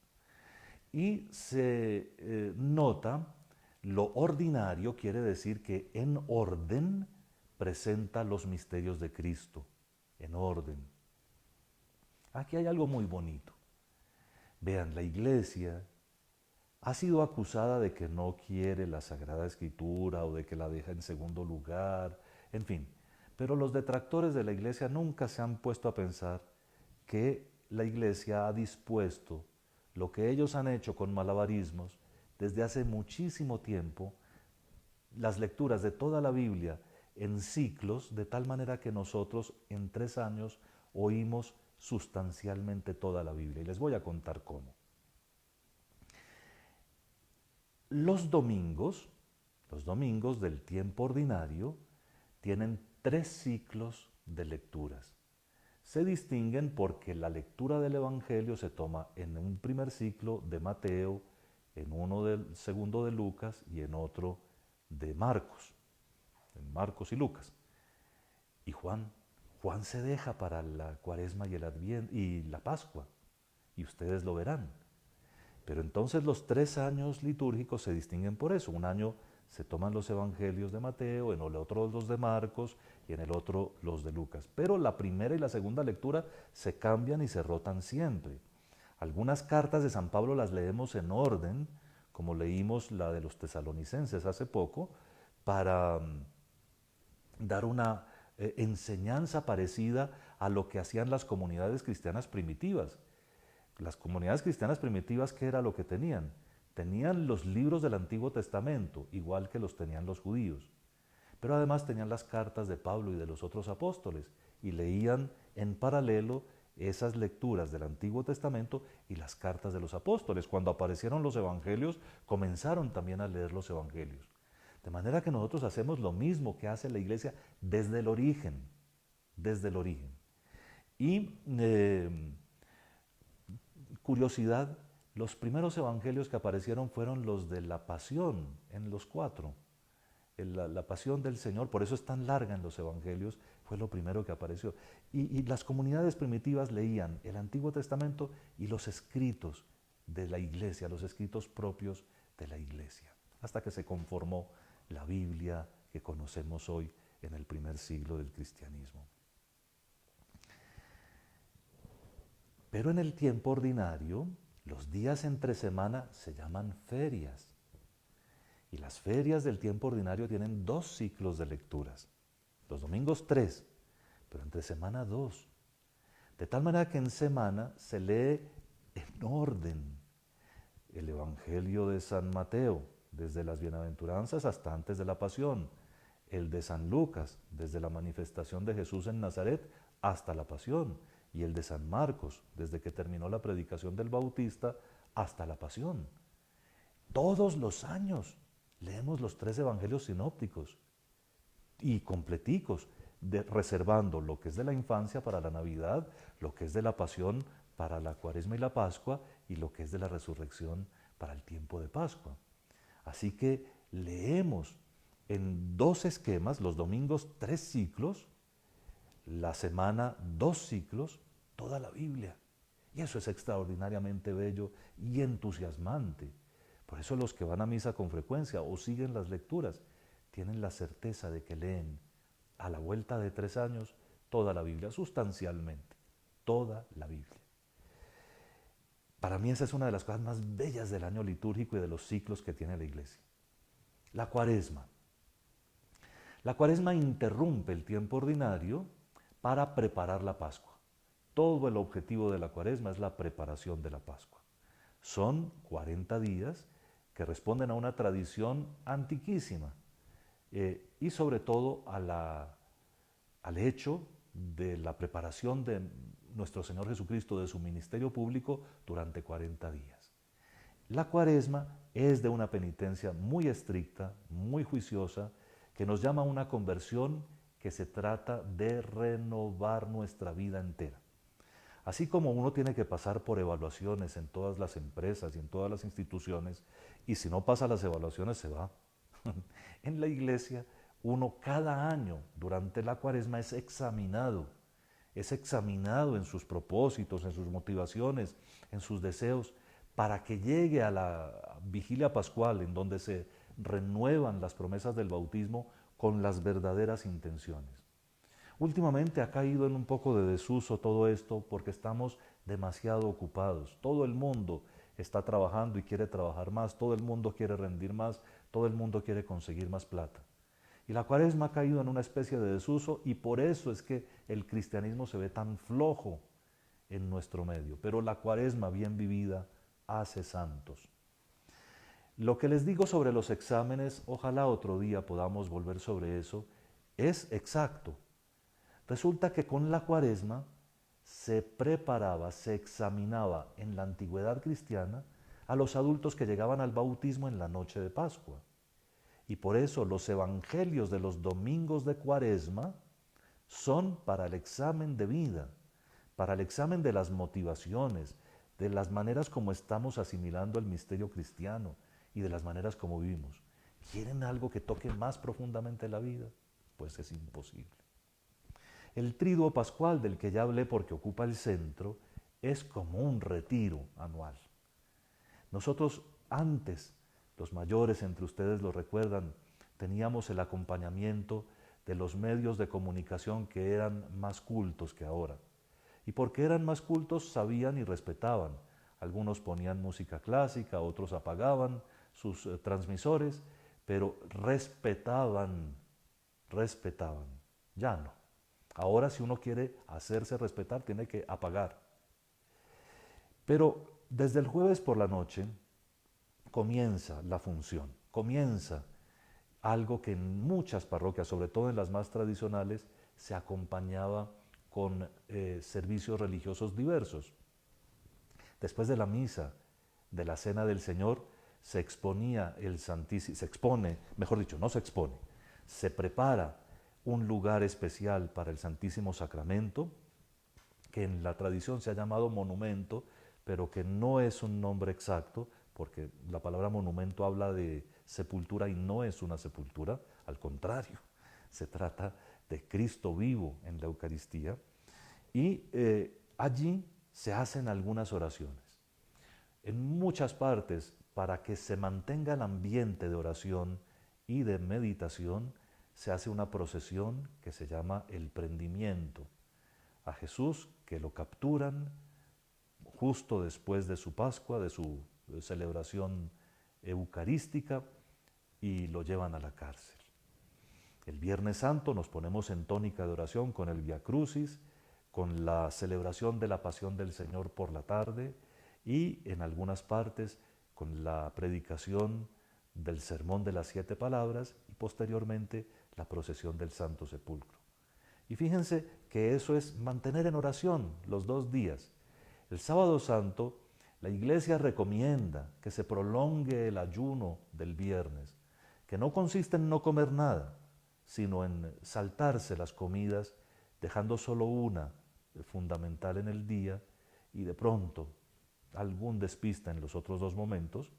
Y se nota, lo ordinario quiere decir que en orden presenta los misterios de Cristo, en orden. Aquí hay algo muy bonito. Vean, la Iglesia ha sido acusada de que no quiere la Sagrada Escritura o de que la deja en segundo lugar, en fin. Pero los detractores de la Iglesia nunca se han puesto a pensar que la Iglesia ha dispuesto lo que ellos han hecho con malabarismos desde hace muchísimo tiempo, las lecturas de toda la Biblia en ciclos, de tal manera que nosotros en 3 años oímos sustancialmente toda la Biblia. Y les voy a contar cómo. Los domingos del tiempo ordinario tienen 3 ciclos de lecturas. Se distinguen porque la lectura del Evangelio se toma en un primer ciclo de Mateo, en uno del segundo de Lucas y en otro de Marcos, en Marcos y Lucas. Y Juan se deja para la Cuaresma y el Adviento y la Pascua, y ustedes lo verán. Pero entonces los 3 años litúrgicos se distinguen por eso. Un año se toman los evangelios de Mateo, en el otro los de Marcos y en el otro los de Lucas. Pero la primera y la segunda lectura se cambian y se rotan siempre. Algunas cartas de San Pablo las leemos en orden, como leímos la de los tesalonicenses hace poco, para dar una enseñanza parecida a lo que hacían las comunidades cristianas primitivas. Las comunidades cristianas primitivas, ¿qué era lo que tenían? Tenían los libros del Antiguo Testamento, igual que los tenían los judíos. Pero además tenían las cartas de Pablo y de los otros apóstoles y leían en paralelo esas lecturas del Antiguo Testamento y las cartas de los apóstoles. Cuando aparecieron los evangelios, comenzaron también a leer los evangelios. De manera que nosotros hacemos lo mismo que hace la iglesia desde el origen, desde el origen. Y curiosidad, los primeros evangelios que aparecieron fueron los de la pasión, en los 4. La pasión del Señor, por eso es tan larga en los evangelios, fue lo primero que apareció. Y las comunidades primitivas leían el Antiguo Testamento y los escritos de la iglesia, los escritos propios de la iglesia, hasta que se conformó la Biblia que conocemos hoy en el primer siglo del cristianismo. Pero en el tiempo ordinario, los días entre semana se llaman ferias. Y las ferias del tiempo ordinario tienen 2 ciclos de lecturas. Los domingos 3, pero entre semana 2. De tal manera que en semana se lee en orden el Evangelio de San Mateo, desde las bienaventuranzas hasta antes de la pasión. El de San Lucas, desde la manifestación de Jesús en Nazaret hasta la pasión. Y el de San Marcos, desde que terminó la predicación del Bautista hasta la pasión. Todos los años leemos los 3 evangelios sinópticos y completicos, reservando lo que es de la infancia para la Navidad, lo que es de la pasión para la Cuaresma y la Pascua y lo que es de la resurrección para el tiempo de Pascua. Así que leemos en 2 esquemas, los domingos 3 ciclos, la semana 2 ciclos, toda la Biblia. Y eso es extraordinariamente bello y entusiasmante. Por eso los que van a misa con frecuencia o siguen las lecturas tienen la certeza de que leen a la vuelta de 3 años toda la Biblia, sustancialmente, toda la Biblia. Para mí esa es una de las cosas más bellas del año litúrgico y de los ciclos que tiene la Iglesia. La Cuaresma. La Cuaresma interrumpe el tiempo ordinario para preparar la Pascua. Todo el objetivo de la Cuaresma es la preparación de la Pascua. Son 40 días que responden a una tradición antiquísima y sobre todo al hecho de la preparación de nuestro Señor Jesucristo, de su ministerio público durante 40 días. La Cuaresma es de una penitencia muy estricta, muy juiciosa, que nos llama a una conversión que se trata de renovar nuestra vida entera. Así como uno tiene que pasar por evaluaciones en todas las empresas y en todas las instituciones, y si no pasa las evaluaciones se va. En la iglesia, uno cada año durante la Cuaresma es examinado en sus propósitos, en sus motivaciones, en sus deseos, para que llegue a la vigilia pascual en donde se renuevan las promesas del bautismo con las verdaderas intenciones. Últimamente ha caído en un poco de desuso todo esto porque estamos demasiado ocupados. Todo el mundo está trabajando y quiere trabajar más, todo el mundo quiere rendir más, todo el mundo quiere conseguir más plata. Y la Cuaresma ha caído en una especie de desuso y por eso es que el cristianismo se ve tan flojo en nuestro medio. Pero la Cuaresma bien vivida hace santos. Lo que les digo sobre los exámenes, ojalá otro día podamos volver sobre eso, es exacto. Resulta que con la Cuaresma se preparaba, se examinaba en la antigüedad cristiana a los adultos que llegaban al bautismo en la noche de Pascua. Y por eso los evangelios de los domingos de Cuaresma son para el examen de vida, para el examen de las motivaciones, de las maneras como estamos asimilando el misterio cristiano y de las maneras como vivimos. ¿Quieren algo que toque más profundamente la vida? Pues es imposible. El triduo pascual del que ya hablé porque ocupa el centro es como un retiro anual. Nosotros antes, los mayores entre ustedes lo recuerdan, teníamos el acompañamiento de los medios de comunicación que eran más cultos que ahora. Y porque eran más cultos sabían y respetaban. Algunos ponían música clásica, otros apagaban, sus transmisores, pero respetaban. Ya no. Ahora si uno quiere hacerse respetar, tiene que apagar. Pero desde el jueves por la noche comienza la función, comienza algo que en muchas parroquias, sobre todo en las más tradicionales, se acompañaba con servicios religiosos diversos. Después de la misa, de la Cena del Señor, se exponía el Santísimo, se expone, mejor dicho, no se expone, se prepara un lugar especial para el Santísimo Sacramento, que en la tradición se ha llamado monumento, pero que no es un nombre exacto, porque la palabra monumento habla de sepultura y no es una sepultura, al contrario, se trata de Cristo vivo en la Eucaristía, y allí se hacen algunas oraciones. En muchas partes, para que se mantenga el ambiente de oración y de meditación, se hace una procesión que se llama el prendimiento. A Jesús, que lo capturan justo después de su Pascua, de su celebración eucarística, y lo llevan a la cárcel. El Viernes Santo nos ponemos en tónica de oración con el Via Crucis, con la celebración de la Pasión del Señor por la tarde y en algunas partes con la predicación del Sermón de las 7 Palabras y posteriormente la procesión del Santo Sepulcro. Y fíjense que eso es mantener en oración los 2 días. El Sábado Santo, la Iglesia recomienda que se prolongue el ayuno del viernes, que no consiste en no comer nada, sino en saltarse las comidas, dejando solo una fundamental en el día y de pronto algún despista en los otros 2 momentos,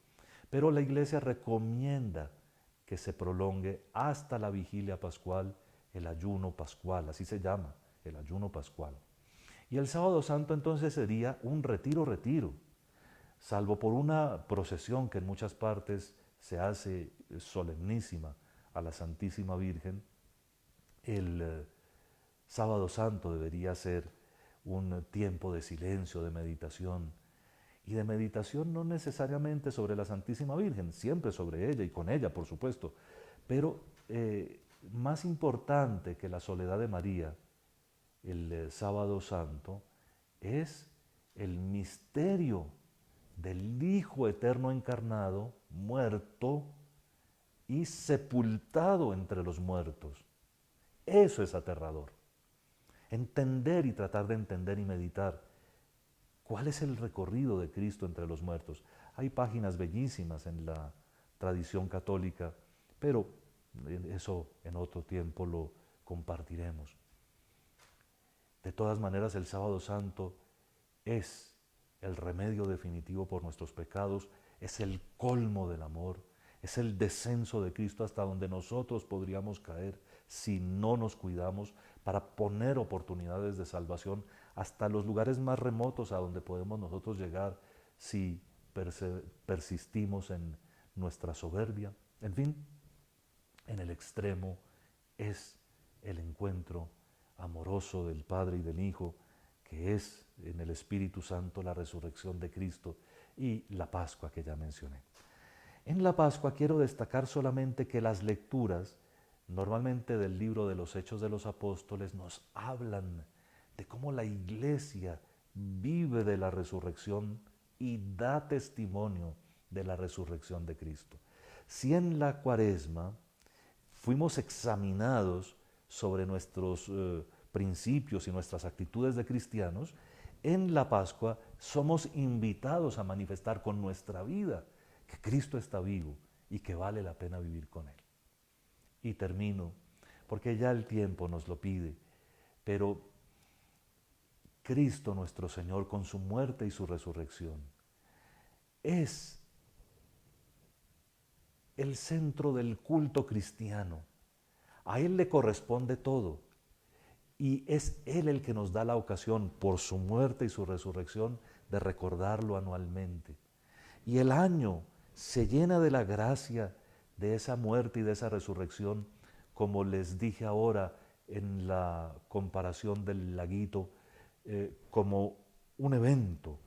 pero la Iglesia recomienda que se prolongue hasta la vigilia pascual, el ayuno pascual, así se llama, el ayuno pascual. Y el Sábado Santo entonces sería un retiro, salvo por una procesión que en muchas partes se hace solemnísima a la Santísima Virgen. El Sábado Santo debería ser un tiempo de silencio, de meditación, y de meditación no necesariamente sobre la Santísima Virgen, siempre sobre ella y con ella, por supuesto, pero más importante que la soledad de María, el Sábado Santo, es el misterio del Hijo Eterno encarnado, muerto y sepultado entre los muertos. Eso es aterrador. Entender y tratar de entender y meditar cuál es el recorrido de Cristo entre los muertos. Hay páginas bellísimas en la tradición católica, pero eso en otro tiempo lo compartiremos. De todas maneras, el Sábado Santo es el remedio definitivo por nuestros pecados, es el colmo del amor, es el descenso de Cristo hasta donde nosotros podríamos caer si no nos cuidamos, para poner oportunidades de salvación hasta los lugares más remotos a donde podemos nosotros llegar si persistimos en nuestra soberbia. En fin, en el extremo es el encuentro amoroso del Padre y del Hijo, que es en el Espíritu Santo la resurrección de Cristo y la Pascua que ya mencioné. En la Pascua quiero destacar solamente que las lecturas, normalmente del libro de los Hechos de los Apóstoles, nos hablan de cómo la Iglesia vive de la resurrección y da testimonio de la resurrección de Cristo. Si en la Cuaresma fuimos examinados sobre nuestros principios y nuestras actitudes de cristianos, en la Pascua somos invitados a manifestar con nuestra vida que Cristo está vivo y que vale la pena vivir con Él. Y termino, porque ya el tiempo nos lo pide, pero Cristo nuestro Señor, con su muerte y su resurrección, es el centro del culto cristiano. A Él le corresponde todo. Y es Él el que nos da la ocasión, por su muerte y su resurrección, de recordarlo anualmente. Y el año se llena de la gracia de esa muerte y de esa resurrección, como les dije ahora en la comparación del laguito, como un evento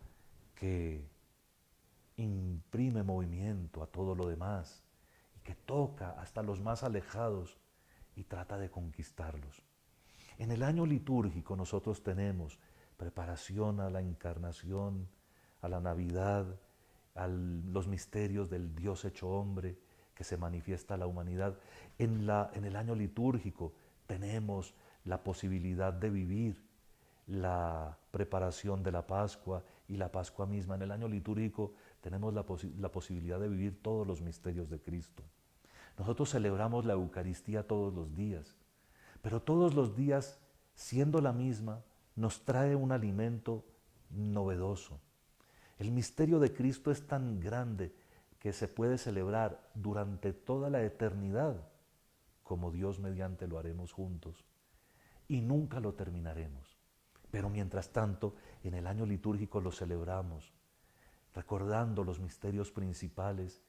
que imprime movimiento a todo lo demás y que toca hasta los más alejados y trata de conquistarlos. En el año litúrgico nosotros tenemos preparación a la encarnación, a la Navidad, a los misterios del Dios hecho hombre que se manifiesta a la humanidad. En el año litúrgico tenemos la posibilidad de vivir la preparación de la Pascua y la Pascua misma. En el año litúrgico tenemos la posibilidad de vivir todos los misterios de Cristo. Nosotros celebramos la Eucaristía todos los días, pero todos los días, siendo la misma, nos trae un alimento novedoso. El misterio de Cristo es tan grande que se puede celebrar durante toda la eternidad, como Dios mediante lo haremos juntos, y nunca lo terminaremos. Pero mientras tanto, en el año litúrgico lo celebramos, recordando los misterios principales.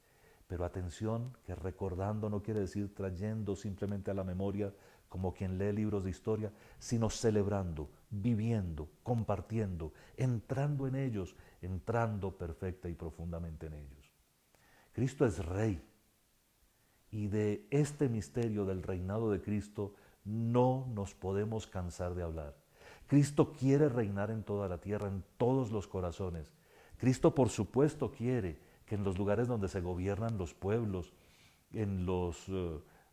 Pero atención, que recordando no quiere decir trayendo simplemente a la memoria como quien lee libros de historia, sino celebrando, viviendo, compartiendo, entrando en ellos, entrando perfecta y profundamente en ellos. Cristo es Rey, y de este misterio del reinado de Cristo no nos podemos cansar de hablar. Cristo quiere reinar en toda la tierra, en todos los corazones. Cristo, por supuesto, quiere que en los lugares donde se gobiernan los pueblos,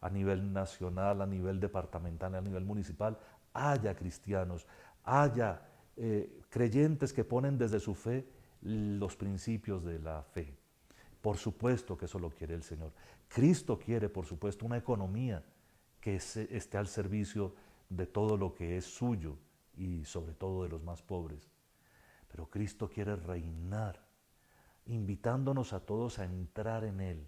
a nivel nacional, a nivel departamental, a nivel municipal, haya cristianos, haya creyentes que ponen desde su fe los principios de la fe. Por supuesto que eso lo quiere el Señor. Cristo quiere, por supuesto, una economía que esté al servicio de todo lo que es suyo y sobre todo de los más pobres. Pero Cristo quiere reinar, invitándonos a todos a entrar en Él.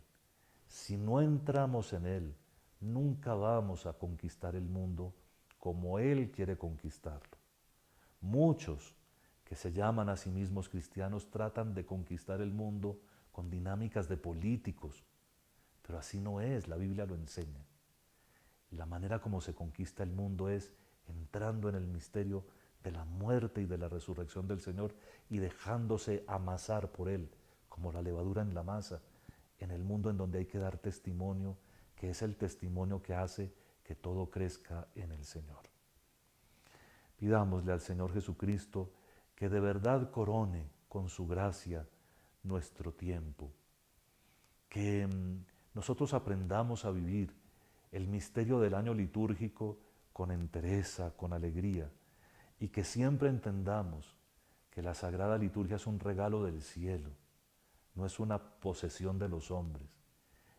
Si no entramos en Él, nunca vamos a conquistar el mundo como Él quiere conquistarlo. Muchos que se llaman a sí mismos cristianos tratan de conquistar el mundo con dinámicas de políticos, pero así no es, la Biblia lo enseña. La manera como se conquista el mundo es entrando en el misterio de la muerte y de la resurrección del Señor y dejándose amasar por Él, como la levadura en la masa, en el mundo en donde hay que dar testimonio, que es el testimonio que hace que todo crezca en el Señor. Pidámosle al Señor Jesucristo que de verdad corone con su gracia nuestro tiempo, que nosotros aprendamos a vivir el misterio del año litúrgico con entereza, con alegría, y que siempre entendamos que la Sagrada Liturgia es un regalo del cielo, no es una posesión de los hombres,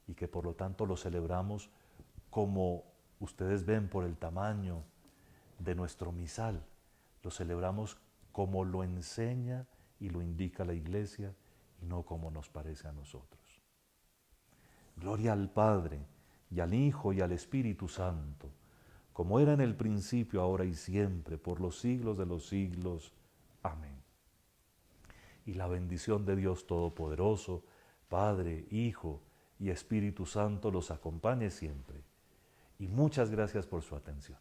y que por lo tanto lo celebramos como ustedes ven por el tamaño de nuestro misal, lo celebramos como lo enseña y lo indica la Iglesia y no como nos parece a nosotros. Gloria al Padre, y al Hijo, y al Espíritu Santo, como era en el principio, ahora y siempre, por los siglos de los siglos. Amén. Y la bendición de Dios Todopoderoso, Padre, Hijo y Espíritu Santo los acompañe siempre. Y muchas gracias por su atención.